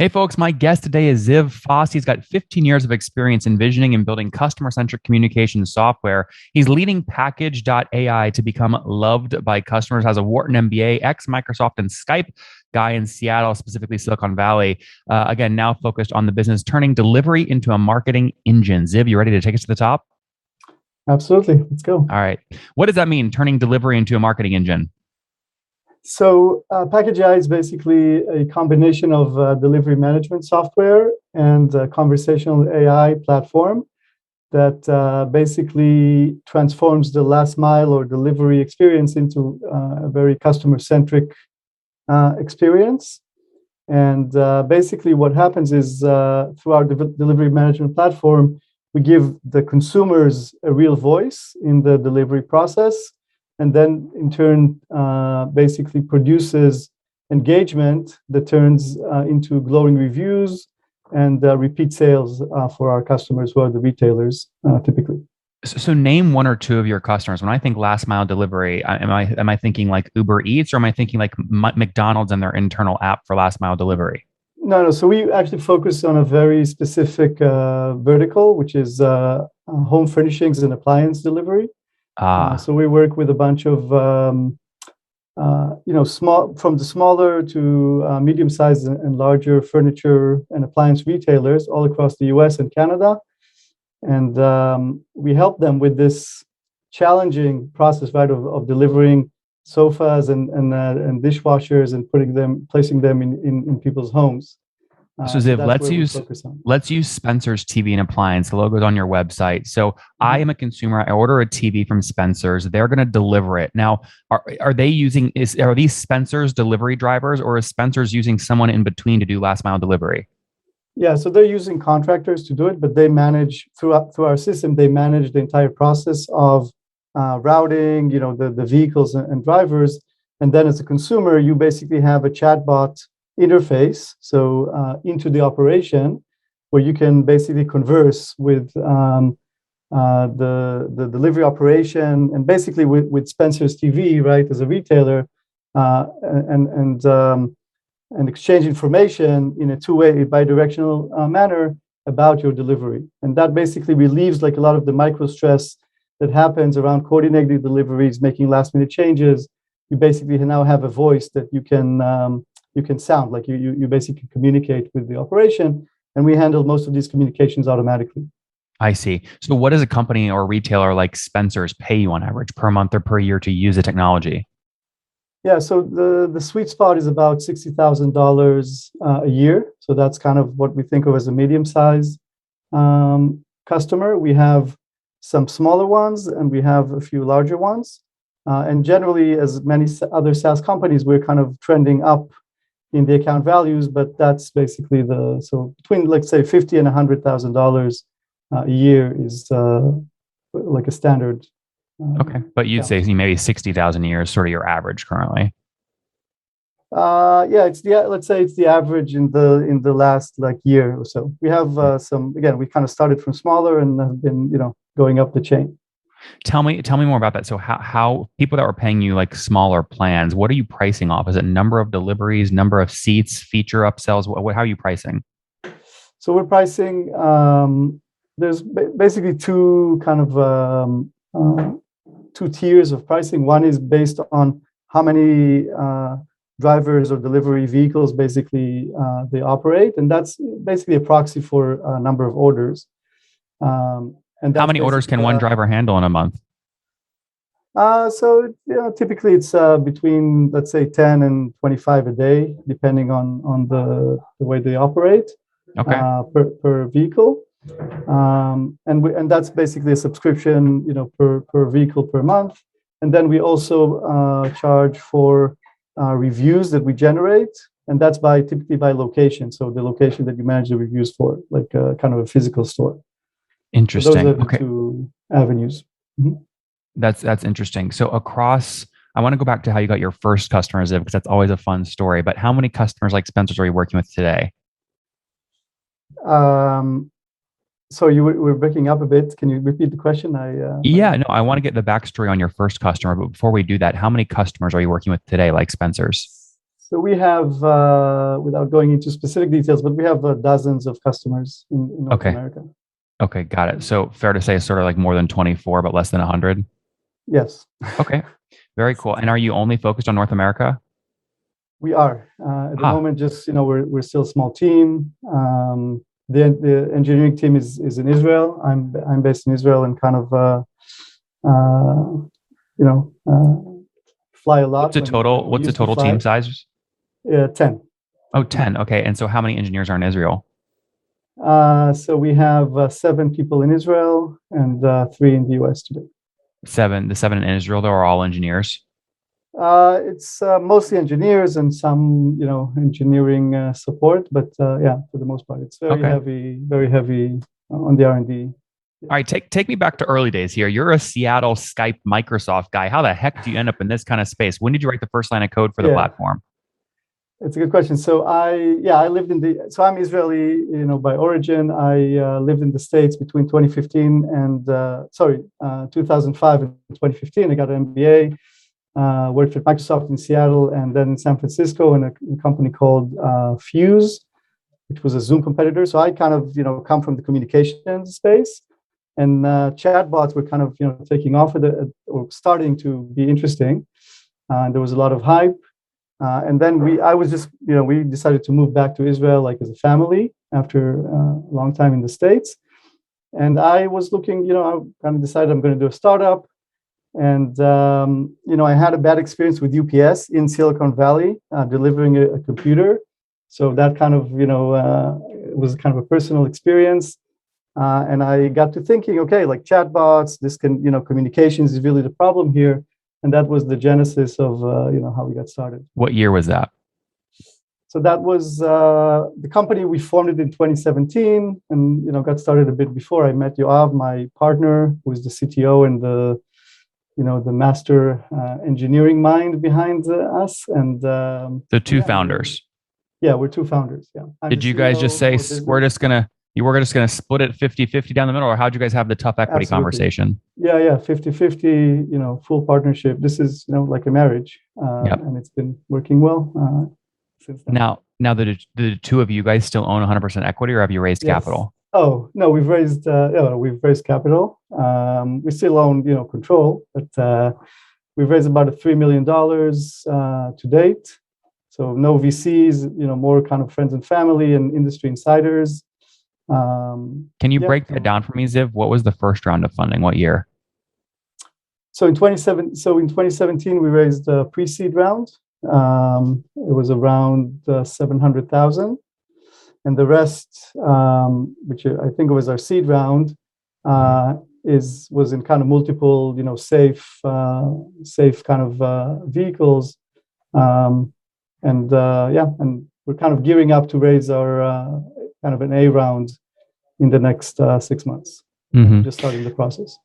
Hey folks, my guest today is Ziv Foss. He's got 15 years of experience envisioning and building customer-centric communication software. He's leading Package.ai to become loved by customers, has a Wharton MBA, ex-Microsoft and Skype guy in Seattle, specifically Silicon Valley. Again, now focused on the business, turning delivery into a marketing engine. Ziv, you ready to take us to the top? Absolutely. Let's go. All right. What does that mean, turning delivery into a marketing engine? So Package AI is basically a combination of delivery management software and a conversational AI platform that basically transforms the last mile or delivery experience into a very customer-centric experience. And basically what happens is through our delivery management platform, we give the consumers a real voice in the delivery process, and then in turn basically produces engagement that turns into glowing reviews and repeat sales for our customers, who are the retailers typically. So name one or two of your customers. When I think last mile delivery, am I thinking like Uber Eats, or am I thinking like McDonald's and their internal app for last mile delivery? No. So we actually focus on a very specific vertical, which is home furnishings and appliance delivery. So we work with a bunch of small, from the smaller to medium-sized and larger furniture and appliance retailers all across the U.S. and Canada, and we help them with this challenging process, right, of delivering sofas and dishwashers and placing them in people's homes. So Ziv, that's where we focus on. let's use Spencer's TV and appliance. The logo's on your website. So I am a consumer. I order a TV from Spencer's. They're going to deliver it. Now, are these Spencer's delivery drivers, or is Spencer's using someone in between to do last mile delivery? Yeah, so they're using contractors to do it, but they manage through our system. They manage the entire process of routing, the vehicles and drivers. And then as a consumer, you basically have a chatbot interface, so into the operation, where you can basically converse with the delivery operation, and basically with Spencer's TV, right, as a retailer, and exchange information in a two-way, bi-directional manner about your delivery. And that basically relieves like a lot of the micro stress that happens around coordinating deliveries, making last-minute changes. You basically now have a voice that you can sound like you basically communicate with the operation, and we handle most of these communications automatically. I see. So what does a company or retailer like Spencer's pay you on average per month or per year to use the technology? Yeah, so the sweet spot is about $60,000 a year. So that's kind of what we think of as a medium-sized customer. We have some smaller ones, and we have a few larger ones. And generally, as many other SaaS companies, we're kind of trending up in the account values, but that's basically so between, let's say, $50,000 and $100,000 a year is like a standard. Okay, but you'd say maybe 60,000 a year is sort of your average currently. Yeah, let's say it's the average in the last like year or so. We have we kind of started from smaller and have been going up the chain. Tell me more about that. So how people that were paying you like smaller plans, what are you pricing off? Is it number of deliveries, number of seats, feature upsells? How are you pricing? So we're pricing. There's basically two kind of two tiers of pricing. One is based on how many drivers or delivery vehicles basically they operate, and that's basically a proxy for a number of orders. And how many orders can one driver handle in a month? So typically it's between, let's say, 10 and 25 a day, depending on the way they operate. Okay. Per vehicle. And that's basically a subscription, per vehicle per month. And then we also charge for reviews that we generate, and that's typically by location. So the location that you manage the reviews for, like kind of a physical store. Interesting. So those are the two avenues. Mm-hmm. That's interesting. So I want to go back to how you got your first customers, because that's always a fun story. But how many customers like Spencer's are you working with today? So you were breaking up a bit. Can you repeat the question? I want to get the backstory on your first customer. But before we do that, how many customers are you working with today, like Spencer's? So we have, without going into specific details, but we have dozens of customers in North Okay. America. Okay, got it. So fair to say sort of like more than 24, but less than 100? Yes. Okay, very cool. And are you only focused on North America? We are at the Ah, moment. Just we're still a small team. The engineering team is in Israel. I'm based in Israel and kind of you know fly a lot when we what's the used to total team fly. size? 10. Oh, 10. Okay. And so how many engineers are in Israel? So we have 7 people in Israel and 3 in the US today. Seven. The seven in Israel, though, are all engineers. It's mostly engineers and some, engineering support, but yeah, for the most part, it's Okay. very heavy on the R&D. All right, take me back to early days here. You're a Seattle Skype Microsoft guy. How the heck do you end up in this kind of space? When did you write the first line of code for the Yeah, platform? it's a good question. So I lived so I'm Israeli, by origin. I lived in the States between 2015 and 2005 and 2015. I got an MBA. Worked at Microsoft in Seattle and then in San Francisco in a company called Fuse, which was a Zoom competitor. So I kind of, come from the communications space, and chatbots were kind of, taking off or starting to be interesting. There was a lot of hype. And then we decided to move back to Israel, like as a family after a long time in the States. And I was looking, I kind of decided I'm going to do a startup. And, I had a bad experience with UPS in Silicon Valley, delivering a computer. So that kind of, was kind of a personal experience. And I got to thinking, okay, like chatbots, this can, communications is really the problem here. And that was the genesis of, how we got started. What year was that? So that was the company. We formed it in 2017 and, got started a bit before. I met Yoav, my partner, who is the CTO and the master engineering mind behind us. And The two founders. we're two founders. Yeah. Did you guys just say you were just gonna split it 50-50 down the middle, or how'd you guys have the tough equity Absolutely. conversation? Yeah. 50-50, full partnership. This is, like a marriage. Yep. And it's been working well since then. Now the two of you guys still own 100% equity, or have you raised Yes. capital? Oh, no, we've raised capital. We still own, control, but we've raised about $3 million to date. So no VCs, more kind of friends and family and industry insiders. Can you break that down for me, Ziv? What was the first round of funding? What year? So in 2017, we raised a pre-seed round. It was around 700,000. And the rest, which I think was our seed round, was in kind of multiple, safe kind of vehicles, and we're kind of gearing up to raise our kind of an A round in the next 6 months. Mm-hmm. Just starting the process.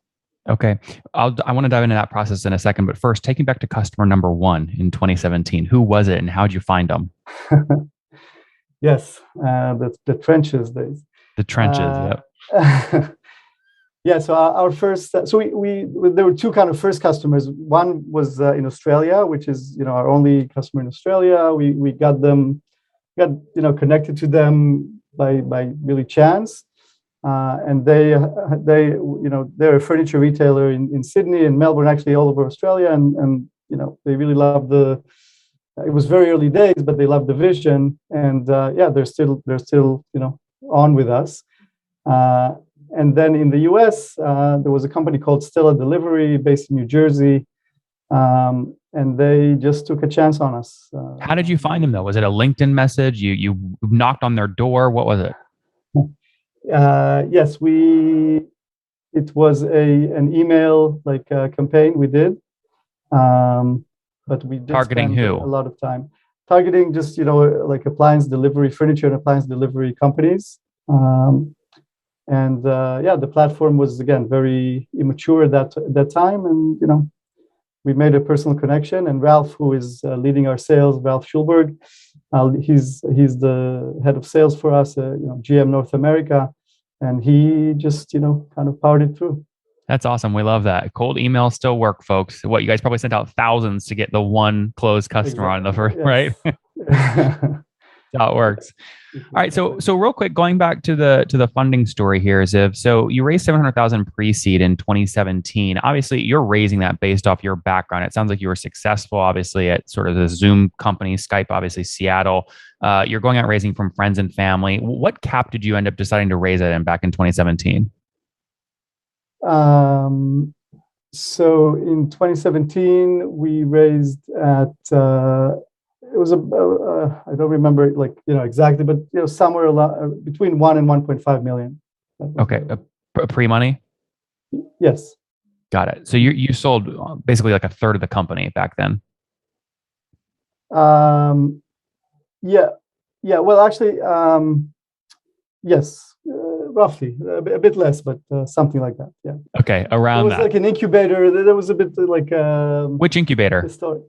Okay, I want to dive into that process in a second, but first, taking back to customer number one in 2017, who was it, and how did you find them? Yes, the trenches days. The trenches, yep. Yeah, so our first, so we there were two kind of first customers. One was in Australia, which is our only customer in Australia. We got connected to them by really chance, and they're a furniture retailer in Sydney and Melbourne, actually all over Australia, and they really love It was very early days, but they loved the vision, and they're still on with us. And then in the US, there was a company called Stella Delivery based in New Jersey, and they just took a chance on us. How did you find them though? Was it a LinkedIn message? You knocked on their door? What was it? Yes, it was an email campaign we did. But we did targeting spend who? a lot of time targeting just like furniture and appliance delivery companies, and the platform was again very immature at that time, and we made a personal connection. And Ralph, who is leading our sales, Ralph Schulberg, he's the head of sales for us, GM North America, and he just kind of powered it through. That's awesome. We love that. Cold emails still work, folks. What, you guys probably sent out thousands to get the one closed customer on the first, yes. right? How it works. All right, so real quick, going back to the funding story here, Ziv. So you raised 700,000 pre-seed in 2017. Obviously, you're raising that based off your background. It sounds like you were successful, obviously, at sort of the Zoom company, Skype, obviously Seattle. You're going out raising from friends and family. What cap did you end up deciding to raise it in back in 2017? So in 2017, we raised at it was I don't remember exactly, but somewhere between 1 and 1.5 million. Okay, pre-money. Yes. Got it. So you sold basically like a third of the company back then. Yeah. Well, actually, yes, roughly a bit less, but something like that. Yeah. Okay, around there was that. like an incubator. There was a bit like which incubator? Story.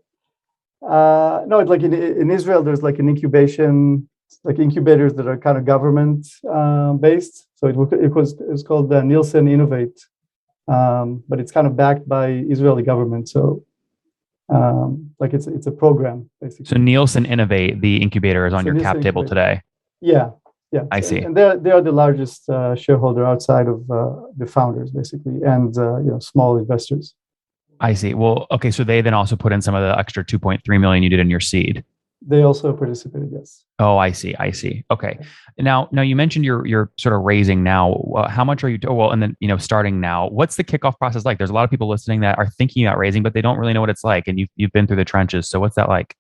No, like in Israel, there's like an incubation, like incubators that are kind of government based. So it's called Nielsen Innovate, but it's kind of backed by Israeli government. So like it's a program basically. So Nielsen Innovate, the incubator, is on your cap table today. Yeah. I see. And they are the largest shareholder outside of the founders basically, and small investors. I see. Well, okay. So they then also put in some of the extra 2.3 million you did in your seed. They also participated, yes. Oh, I see. Okay. Now you mentioned you're sort of raising now. How much are you? Well, and then starting now. What's the kickoff process like? There's a lot of people listening that are thinking about raising, but they don't really know what it's like. And you've been through the trenches. So what's that like?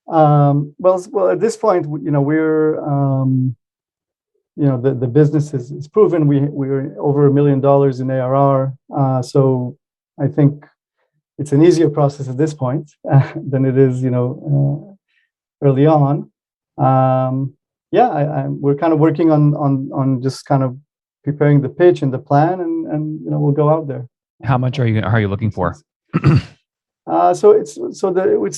Well, at this point, we're the business is proven. We're over $1 million in ARR. So I think it's an easier process at this point than it is, early on. We're kind of working on just kind of preparing the pitch and the plan, and we'll go out there. How much are you looking for? So it's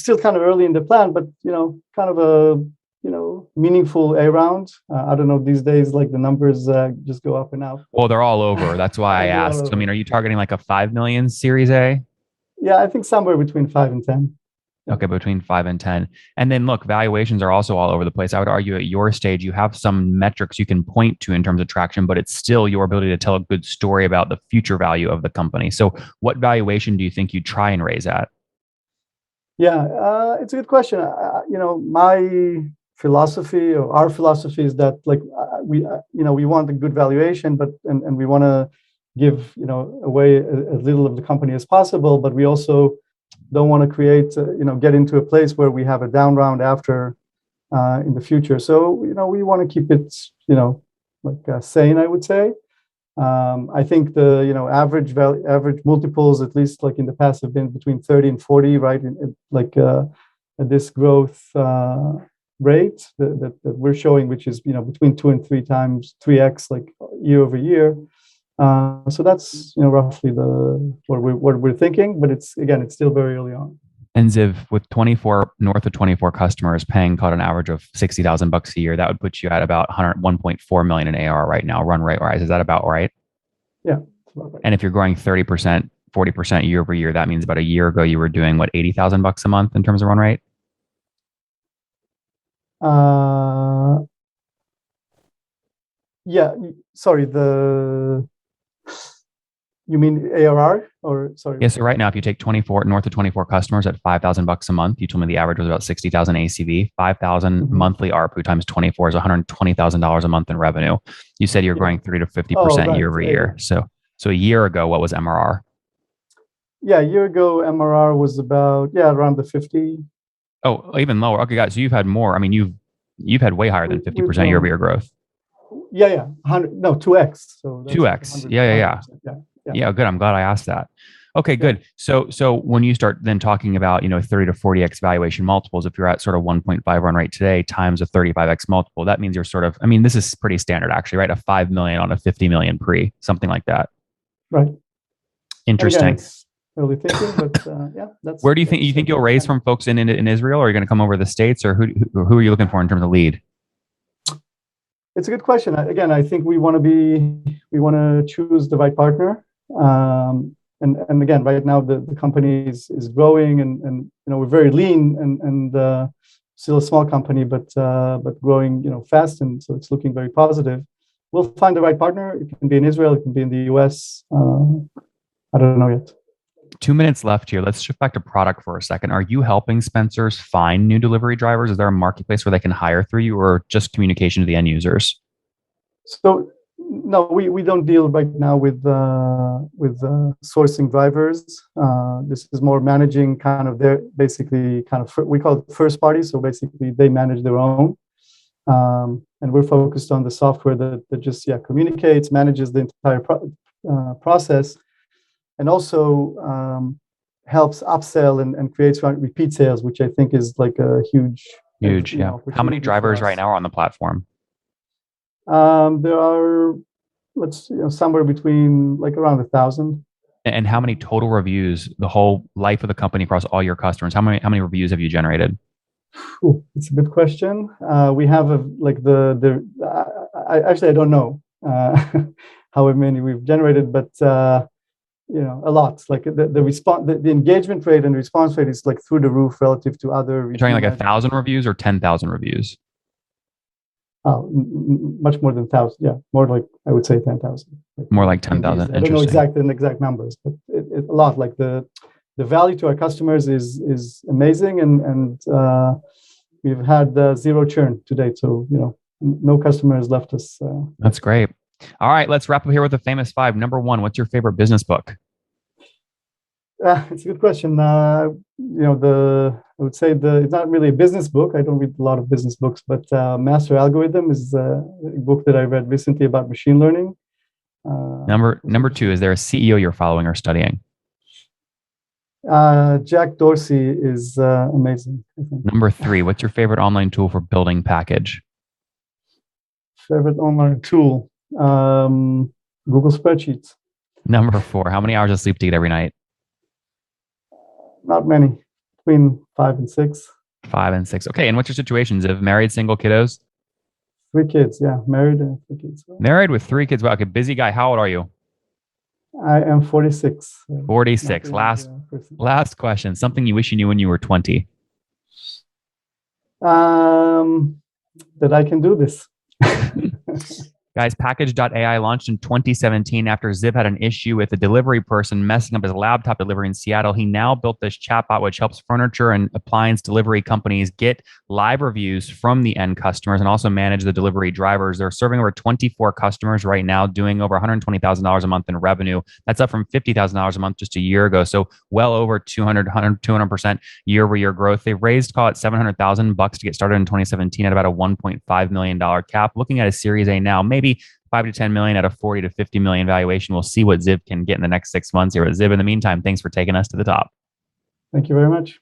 still kind of early in the plan, but kind of a meaningful A round. I don't know, these days, like the numbers just go up and up. Well, they're all over. That's why I asked. I mean, are you targeting like a 5 million Series A? Yeah, I think somewhere between 5 and 10. Okay, between 5 and 10. And then look, valuations are also all over the place. I would argue at your stage, you have some metrics you can point to in terms of traction, but it's still your ability to tell a good story about the future value of the company. So what valuation do you think you try and raise at? Yeah, it's a good question. My philosophy, or our philosophy, is that like we want a good valuation, but and we want to give away as little of the company as possible, but we also don't want to create get into a place where we have a down round after in the future. So we want to keep it sane, I would say. I think the average multiples, at least like in the past, have been between 30 and 40, right? At this growth rate that we're showing, which is between 2 and 3x like year over year. So that's roughly what we're thinking, but it's still very early on. And Ziv, with north of 24 customers paying caught an average of $60,000 a year, that would put you at about 1.4 million in ARR right now, run rate wise. Is that about right? Yeah, that's about right. And if you're growing 30%, 40% year over year, that means about a year ago you were doing what, $80,000 a month in terms of run rate? Yeah. Sorry. You mean ARR, or sorry? Yeah. So right now, if you take north of 24 customers at $5,000 a month, you told me the average was about 60,000 ACV. 5,000 monthly ARPU times 24 is $120,000 a month in revenue. You said you're growing 30 to 50% year over year. So a year ago, what was MRR? Yeah, a year ago, MRR was about around the 50. Oh, even lower. Okay, guys. So you've had more. I mean, you've had way higher than 50% year over year growth. Yeah. 2x. So 2x. Yeah, good. I'm glad I asked that. Okay, good. So when you start then talking about 30 to 40x valuation multiples, if you're at sort of 1.5 run rate today times a 35x multiple, that means you're sort of, I mean, this is pretty standard actually, right? A 5 million on a 50 million pre, something like that. Right. Interesting. Again, it's early thinking, but that's. Where do you think you'll raise from folks in Israel, or are you going to come over to the States, or who are you looking for in terms of lead? It's a good question. Again, I think we want to choose the right partner. and again, right now the company is growing, and we're very lean and still a small company, but growing fast, and so it's looking very positive. We'll find the right partner. It can be in Israel, it can be in the US. I don't know yet. 2 minutes left here. Let's shift back to product for a second. Are you helping Spencer's find new delivery drivers? Is there a marketplace where they can hire through you, or just communication to the end users? So no, we don't deal right now with sourcing drivers. This is more managing kind of their basically kind of we call it first party. So basically they manage their own, and we're focused on the software that just communicates, manages the entire process, and also helps upsell and creates repeat sales, which I think is like a huge. Yeah. How many drivers right now are on the platform? There are, somewhere between like around 1,000. And how many total reviews, the whole life of the company across all your customers? How many reviews have you generated? It's a good question. We have I don't know how many we've generated, but a lot. Like the engagement rate and response rate is like through the roof relative to other. You're talking like 1,000 reviews or 10,000 reviews? Much more than 1,000. Yeah, more like I would say 10,000. More like 10,000. I don't know exact numbers, but a lot. Like the value to our customers is amazing, and we've had zero churn to date. So no customer has left us. That's great. All right, let's wrap up here with the famous five. Number one, what's your favorite business book? It's a good question. I would say it's not really a business book. I don't read a lot of business books, but Master Algorithm is a book that I read recently about machine learning. Number two, is there a CEO you're following or studying? Jack Dorsey is amazing, I think. Number three, what's your favorite online tool for building package? Favorite online tool? Google Spreadsheets. Number four, how many hours of sleep do you get every night? Not many, between 5 and 6. 5 and 6. Okay, and what's your situation? Ziv, married, single, kiddos? 3 kids, yeah. Married and 3 kids. Married with 3 kids. Wow, okay, busy guy. How old are you? I am 46. 46. Last question. Something you wish you knew when you were 20? That I can do this. Guys, Package.ai launched in 2017 after Ziv had an issue with a delivery person messing up his laptop delivery in Seattle. He now built this chatbot, which helps furniture and appliance delivery companies get live reviews from the end customers and also manage the delivery drivers. They're serving over 24 customers right now, doing over $120,000 a month in revenue. That's up from $50,000 a month just a year ago. So well over 200% year over year growth. They raised, call it $700,000 to get started in 2017 at about a $1.5 million cap. Looking at a Series A now, maybe 5 to 10 million at a 40 to 50 million valuation. We'll see what Ziv can get in the next 6 months here. But Ziv, in the meantime, thanks for taking us to the top. Thank you very much.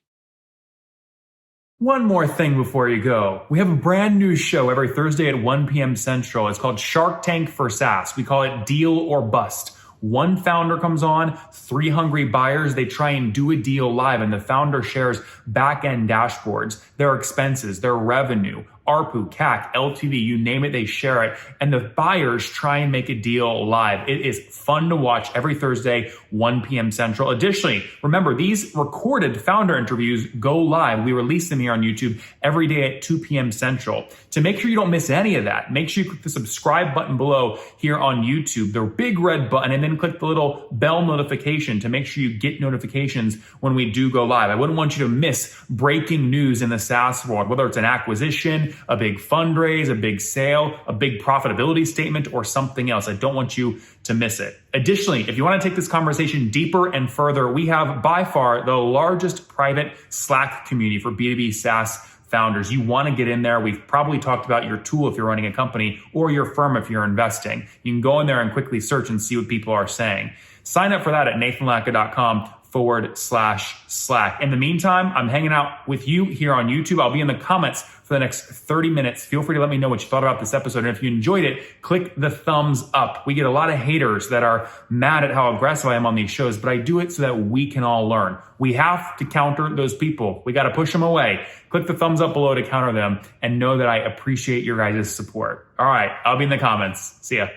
One more thing before you go. We have a brand new show every Thursday at 1 p.m. Central. It's called Shark Tank for SaaS. We call it Deal or Bust. One founder comes on, 3 hungry buyers, they try and do a deal live, and the founder shares back-end dashboards, their expenses, their revenue, ARPU, CAC, LTV, you name it, they share it. And the buyers try and make a deal live. It is fun to watch every Thursday, 1 p.m. Central. Additionally, remember, these recorded founder interviews go live. We release them here on YouTube every day at 2 p.m. Central. To make sure you don't miss any of that, make sure you click the subscribe button below here on YouTube, the big red button, and then click the little bell notification to make sure you get notifications when we do go live. I wouldn't want you to miss breaking news in the SaaS world, whether it's an acquisition, a big fundraise, a big sale, a big profitability statement, or something else. I don't want you to miss it. Additionally, if you want to take this conversation deeper and further, we have by far the largest private Slack community for B2B SaaS founders. You want to get in there. We've probably talked about your tool if you're running a company or your firm if you're investing. You can go in there and quickly search and see what people are saying. Sign up for that at nathanlatka.com/Slack. In the meantime, I'm hanging out with you here on YouTube. I'll be in the comments for the next 30 minutes. Feel free to let me know what you thought about this episode. And if you enjoyed it, click the thumbs up. We get a lot of haters that are mad at how aggressive I am on these shows, but I do it so that we can all learn. We have to counter those people. We got to push them away. Click the thumbs up below to counter them and know that I appreciate your guys' support. All right, I'll be in the comments. See ya.